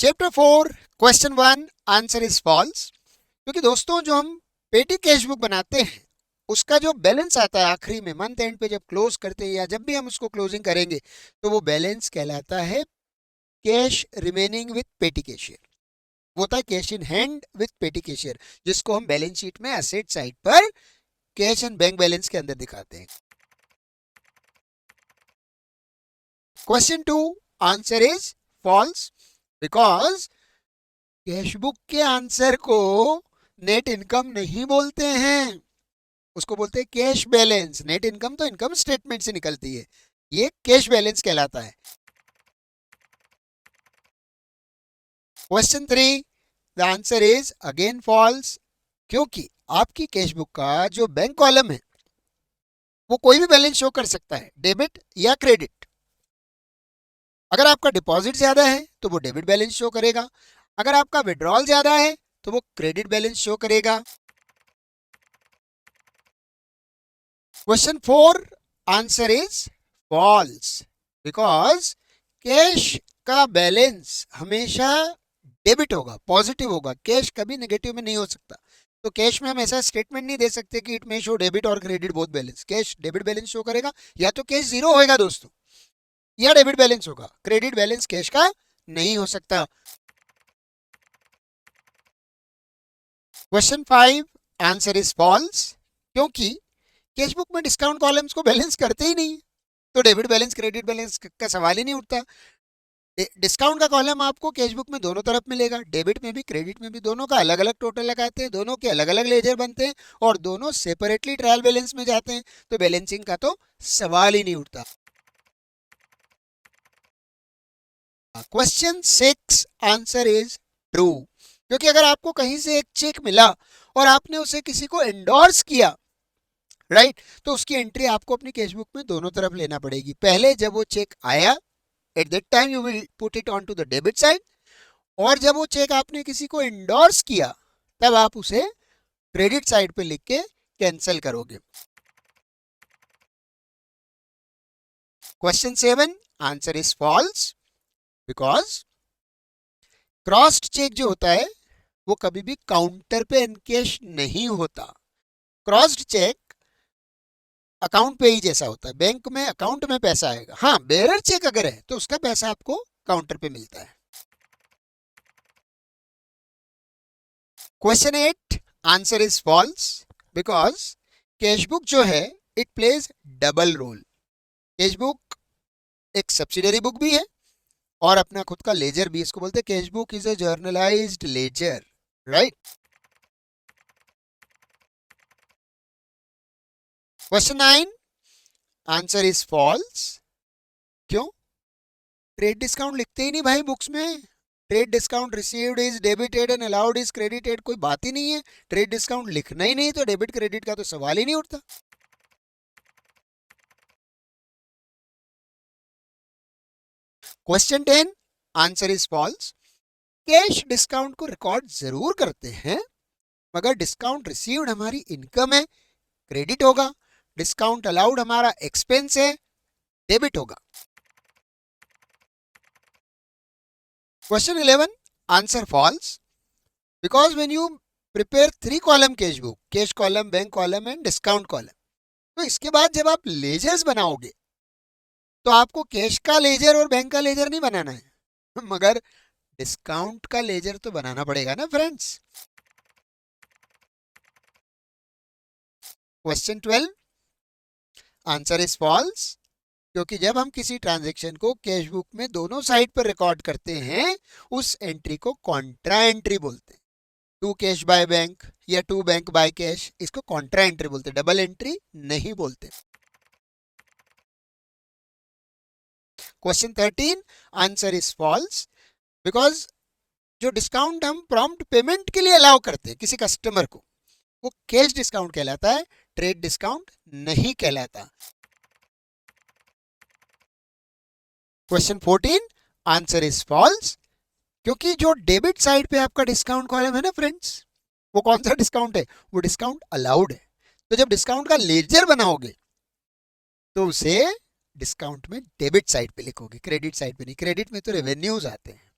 Chapter 4 question 1 answer is false. क्योंकि दोस्तों जो हम पेटी कैश बुक बनाते हैं उसका जो बैलेंस आता है आखिरी में मंथ एंड पे जब क्लोज करते हैं या जब भी हम उसको क्लोजिंग करेंगे तो वो बैलेंस कहलाता है cash remaining with petty cashier. वो होता है cash in hand with petty cashier, जिसको हम बैलेंस शीट में एसेट साइड पर कैश एंड बैंक बैलेंस के अंदर दिखाते हैं। Question 2 answer is false because cash book के आंसर को नेट इनकम नहीं बोलते हैं, उसको बोलते हैं कैश बैलेंस। नेट इनकम तो इनकम स्टेटमेंट से निकलती है, ये कैश बैलेंस कहलाता है। Question 3 the answer is again false क्योंकि आपकी कैश बुक का जो बैंक कॉलम है वो कोई भी बैलेंस शो कर सकता है, डेबिट या क्रेडिट। अगर आपका डिपॉजिट ज्यादा है तो वो डेबिट बैलेंस शो करेगा, अगर आपका विड्रॉल ज्यादा है तो वो क्रेडिट बैलेंस शो करेगा। Question 4 answer is false because cash का बैलेंस हमेशा डेबिट होगा, पॉजिटिव होगा। कैश कभी नेगेटिव में नहीं हो सकता। तो कैश में हम ऐसा स्टेटमेंट नहीं दे सकते कि इट में शो डेबिट और credit both balance. Cash debit balance show करेगा, या तो कैश जीरो होएगा दोस्तों या डेबिट बैलेंस होगा, क्रेडिट बैलेंस कैश का नहीं हो सकता। क्वेश्चन 5 आंसर इज फॉल्स क्योंकि कैश बुक में डिस्काउंट कॉलम्स को बैलेंस करते ही नहीं, तो डेबिट बैलेंस क्रेडिट बैलेंस का सवाल ही नहीं उठता। डिस्काउंट का कॉलम आपको कैश बुक में दोनों तरफ मिलेगा, डेबिट में भी क्रेडिट में भी। दोनों का अलग अलग टोटल लगाते हैं, दोनों के अलग अलग लेजर बनते हैं और दोनों सेपरेटली ट्रायल बैलेंस में जाते हैं, तो बैलेंसिंग का तो सवाल ही नहीं उठता। क्वेश्चन 6 आंसर इज ट्रू क्योंकि अगर आपको कहीं से एक चेक मिला और आपने उसे किसी को एंडोर्स किया, राइट, तो उसकी एंट्री आपको अपनी कैश बुक में दोनों तरफ लेना पड़ेगी। पहले जब वो चेक आया at that time you will put it on to the debit side, और जब वो चेक आपने किसी को एंडोर्स किया तब आप उसे क्रेडिट साइड पे लिख के कैंसिल करोगे। Question 7 answer is false because crossed cheque जो होता है वो कभी भी काउंटर पे एनकैश नहीं होता। क्रॉस्ड चेक अकाउंट पे ही जैसा होता है, बैंक में अकाउंट में पैसा आएगा। हाँ, बेरर चेक अगर है तो उसका पैसा आपको काउंटर पे मिलता है। Question 8 answer is false because cash book जो है it plays double role. Cash book एक सब्सिडरी बुक भी है और अपना खुद का लेजर भी। इसको बोलते हैं cash book is a journalised ledger, right. Question 9 answer is false क्यों? ट्रेड डिस्काउंट लिखते ही नहीं भाई बुक्स में। Trade discount received is debited and allowed is credited, कोई बात ही नहीं है। ट्रेड डिस्काउंट लिखना ही नहीं तो डेबिट क्रेडिट का तो सवाल ही नहीं उठता। Question 10 answer is false. Cash discount को रिकॉर्ड जरूर करते हैं मगर डिस्काउंट रिसीव्ड हमारी इनकम है, क्रेडिट होगा। डिस्काउंट अलाउड हमारा एक्सपेंस है, डेबिट होगा। Question 11 answer false because when you prepare 3 column cash book, cash column, bank column and discount column, तो इसके बाद जब आप लेजर्स बनाओगे तो आपको कैश का लेजर और बैंक का लेजर नहीं बनाना है मगर डिस्काउंट का लेजर तो बनाना पड़ेगा ना friends. Question 12 answer is false क्योंकि जब हम किसी ट्रांजैक्शन को कैश बुक में दोनों साइड पर रिकॉर्ड करते हैं उस एंट्री को कॉन्ट्रा एंट्री बोलते हैं। टू कैश बाय बैंक या टू बैंक बाय कैश, इसको कॉन्ट्रा एंट्री बोलते हैं, डबल एंट्री नहीं बोलते। Question 13 answer is false because जो डिस्काउंट हम प्रॉम्प्ट पेमेंट के लिए अलाउ करते हैं किसी कस्टमर को वो कैश डिस्काउंट कहलाता है, ट्रेड डिस्काउंट नहीं कहलाता। क्वेश्चन 14 आंसर इज फॉल्स क्योंकि जो डेबिट साइड पे आपका डिस्काउंट कॉलम है ना फ्रेंड्स, वो कौन सा डिस्काउंट है? वो डिस्काउंट अलाउड है। तो जब डिस्काउंट का लेजर बनाओगे तो उसे डिस्काउंट में डेबिट साइड पे लिखोगे, क्रेडिट साइड पे नहीं। क्रेडिट में तो रेवेन्यूज आते हैं।